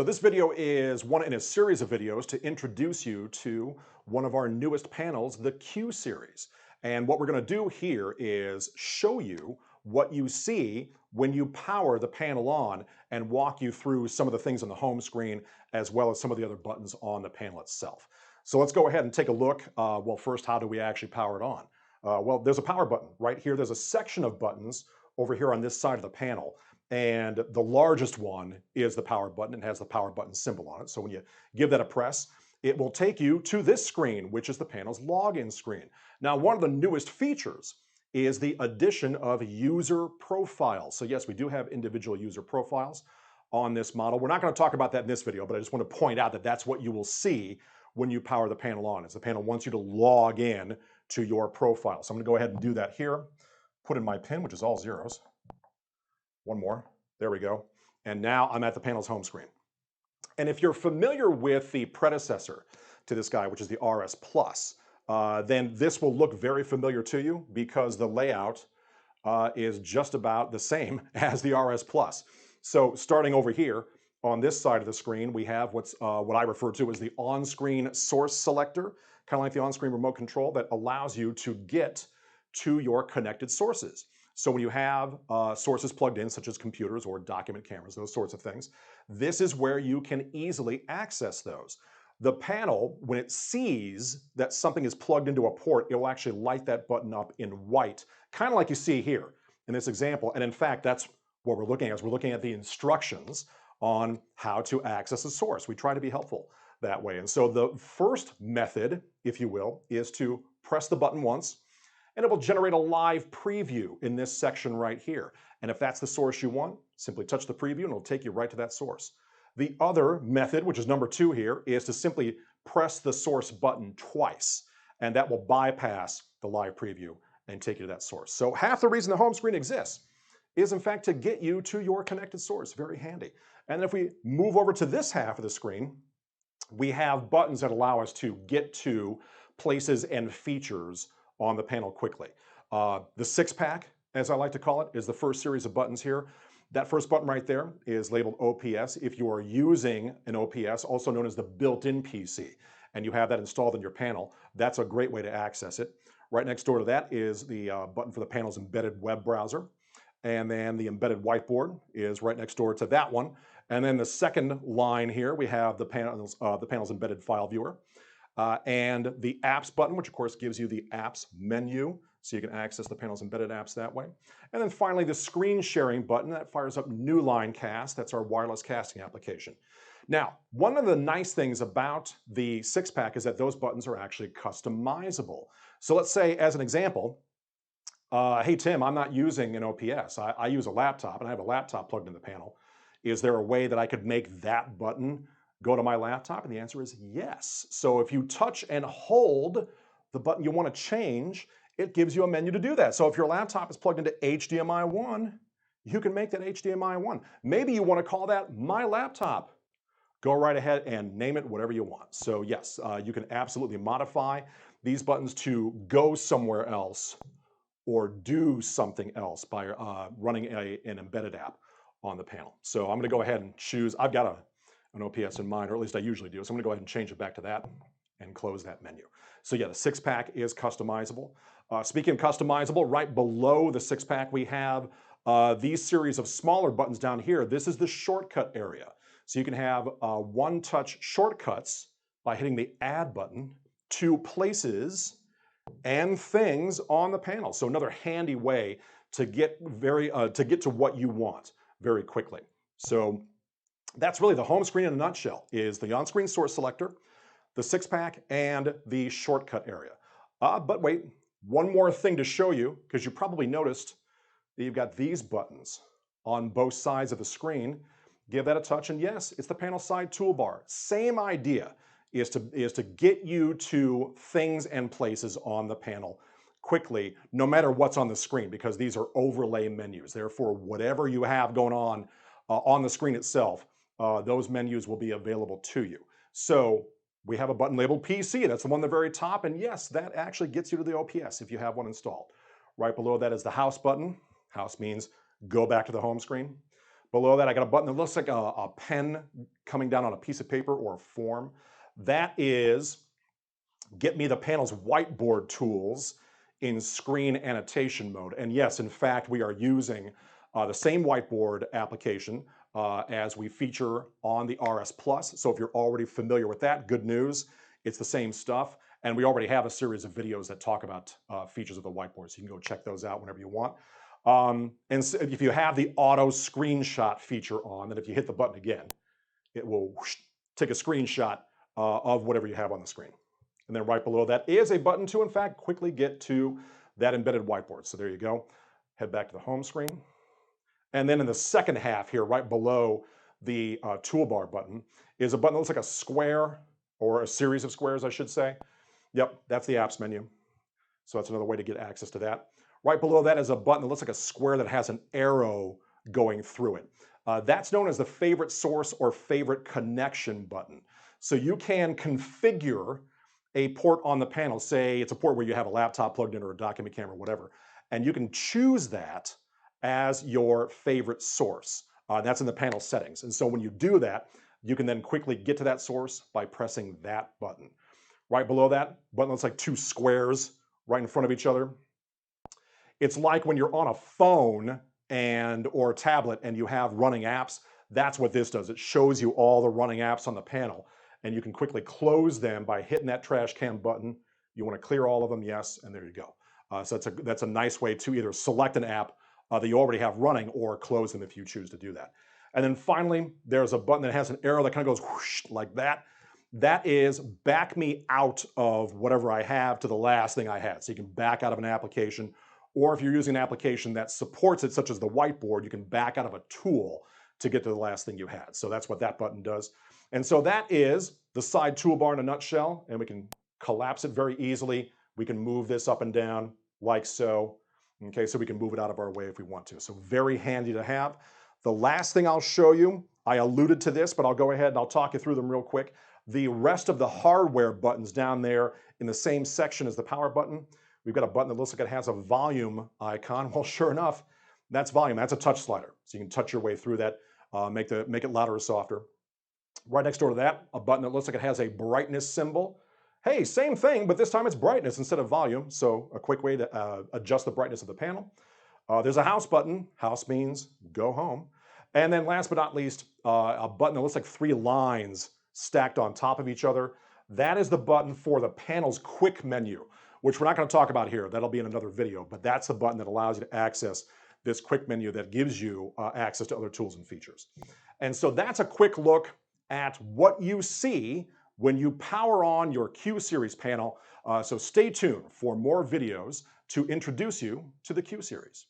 So this video is one in a series of videos to introduce you to one of our newest panels, the Q series. And what we're going to do here is show you what you see when you power the panel on and walk you through some of the things on the home screen as well as some of the other buttons on the panel itself. So let's go ahead and take a look. Well, first, how do we actually power it on? Well, there's a power button right here. There's a section of buttons over here on this side of the panel. And the largest one is the power button. It has the power button symbol on it. So when you give that a press, it will take you to this screen, which is the panel's login screen. Now, one of the newest features is the addition of user profiles. So yes, we do have individual user profiles on this model. We're not going to talk about that in this video, but I just want to point out that that's what you will see when you power the panel on, is the panel wants you to log in to your profile. So I'm going to go ahead and do that here. Put in my PIN, which is all zeros. One more, there we go. And now I'm at the panel's home screen. And if you're familiar with the predecessor to this guy, which is the RS Plus, then this will look very familiar to you because the layout is just about the same as the RS Plus. So starting over here on this side of the screen, we have what I refer to as the on-screen source selector, kind of like the on-screen remote control that allows you to get to your connected sources. So when you have sources plugged in, such as computers or document cameras, those sorts of things, this is where you can easily access those. The panel, when it sees that something is plugged into a port, it will actually light that button up in white, kind of like you see here in this example. And in fact, that's what we're looking at, is we're looking at the instructions on how to access a source. We try to be helpful that way. And so the first method, if you will, is to press the button once, and it will generate a live preview in this section right here. And if that's the source you want, simply touch the preview and it'll take you right to that source. The other method, which is number 2 here, is to simply press the source button twice, and that will bypass the live preview and take you to that source. So half the reason the home screen exists is in fact to get you to your connected source. Very handy. And if we move over to this half of the screen, we have buttons that allow us to get to places and features on the panel quickly. The 6-pack, as I like to call it, is the first series of buttons here. That first button right there is labeled OPS. If you are using an OPS, also known as the built-in PC, and you have that installed in your panel, that's a great way to access it. Right next door to that is the button for the panel's embedded web browser. And then the embedded whiteboard is right next door to that one. And then the second line here, we have the panel's embedded file viewer. And the apps button, which of course gives you the apps menu, so you can access the panel's embedded apps that way. And then finally, the screen sharing button that fires up Newline Cast. That's our wireless casting application. Now, one of the nice things about the 6-pack is that those buttons are actually customizable. So let's say, as an example, hey Tim, I'm not using an OPS. I use a laptop, and I have a laptop plugged in the panel. Is there a way that I could make that button go to my laptop? And the answer is yes. So if you touch and hold the button you want to change, it gives you a menu to do that. So if your laptop is plugged into HDMI 1, you can make that HDMI 1. Maybe you want to call that My Laptop. Go right ahead and name it whatever you want. So yes, you can absolutely modify these buttons to go somewhere else or do something else by running an embedded app on the panel. So I'm going to go ahead and choose, I've got an OPS in mind, or at least I usually do. So I'm going to go ahead and change it back to that and close that menu. So yeah, the 6-pack is customizable. Speaking of customizable, right below the 6-pack, we have these series of smaller buttons down here. This is the shortcut area. So you can have one-touch shortcuts by hitting the Add button to places and things on the panel. So another handy way to get to what you want very quickly. So that's really the home screen in a nutshell, is the on-screen source selector, the 6-pack, and the shortcut area. But wait, one more thing to show you, because you probably noticed that you've got these buttons on both sides of the screen. Give that a touch, and yes, it's the panel side toolbar. Same idea, is to get you to things and places on the panel quickly, no matter what's on the screen, because these are overlay menus. Therefore, whatever you have going on the screen itself, those menus will be available to you. So we have a button labeled PC. That's the one at the very top. And yes, that actually gets you to the OPS if you have one installed. Right below that is the house button. House means go back to the home screen. Below that, I got a button that looks like a pen coming down on a piece of paper or a form. That is get me the panel's whiteboard tools in screen annotation mode. And yes, in fact, we are using the same whiteboard application as we feature on the RS Plus. So if you're already familiar with that, good news, it's the same stuff. And we already have a series of videos that talk about features of the whiteboard. So you can go check those out whenever you want. And so if you have the auto screenshot feature on, then if you hit the button again, it will whoosh, take a screenshot of whatever you have on the screen. And then right below that is a button to, in fact, quickly get to that embedded whiteboard. So there you go. Head back to the home screen. And then in the second half here, right below the toolbar button, is a button that looks like a square, or a series of squares, I should say. Yep, that's the apps menu. So that's another way to get access to that. Right below that is a button that looks like a square that has an arrow going through it. That's known as the favorite source or favorite connection button. So you can configure a port on the panel. Say it's a port where you have a laptop plugged in or a document camera, whatever. And you can choose that as your favorite source. That's in the panel settings. And so when you do that, you can then quickly get to that source by pressing that button. Right below that button looks like two squares right in front of each other. It's like when you're on a phone or a tablet and you have running apps. That's what this does. It shows you all the running apps on the panel, and you can quickly close them by hitting that trash can button. You want to clear all of them, yes, and there you go. So that's a nice way to either select an app that you already have running or close them if you choose to do that. And then finally, there's a button that has an arrow that kind of goes whoosh like that. That is back me out of whatever I have to the last thing I had. So you can back out of an application, or if you're using an application that supports it, such as the whiteboard, you can back out of a tool to get to the last thing you had. So that's what that button does. And so that is the side toolbar in a nutshell, and we can collapse it very easily. We can move this up and down like so. Okay, so we can move it out of our way if we want to. So very handy to have. The last thing I'll show you, I alluded to this, but I'll go ahead and I'll talk you through them real quick. The rest of the hardware buttons down there in the same section as the power button, we've got a button that looks like it has a volume icon. Well, sure enough, that's volume. That's a touch slider. So you can touch your way through that, make it louder or softer. Right next door to that, a button that looks like it has a brightness symbol. Hey, same thing, but this time it's brightness instead of volume. So a quick way to adjust the brightness of the panel. There's a house button. House means go home. And then last but not least, a button that looks like three lines stacked on top of each other. That is the button for the panel's quick menu, which we're not going to talk about here. That'll be in another video, but that's the button that allows you to access this quick menu that gives you access to other tools and features. And so that's a quick look at what you see when you power on your Q Series panel. So stay tuned for more videos to introduce you to the Q Series.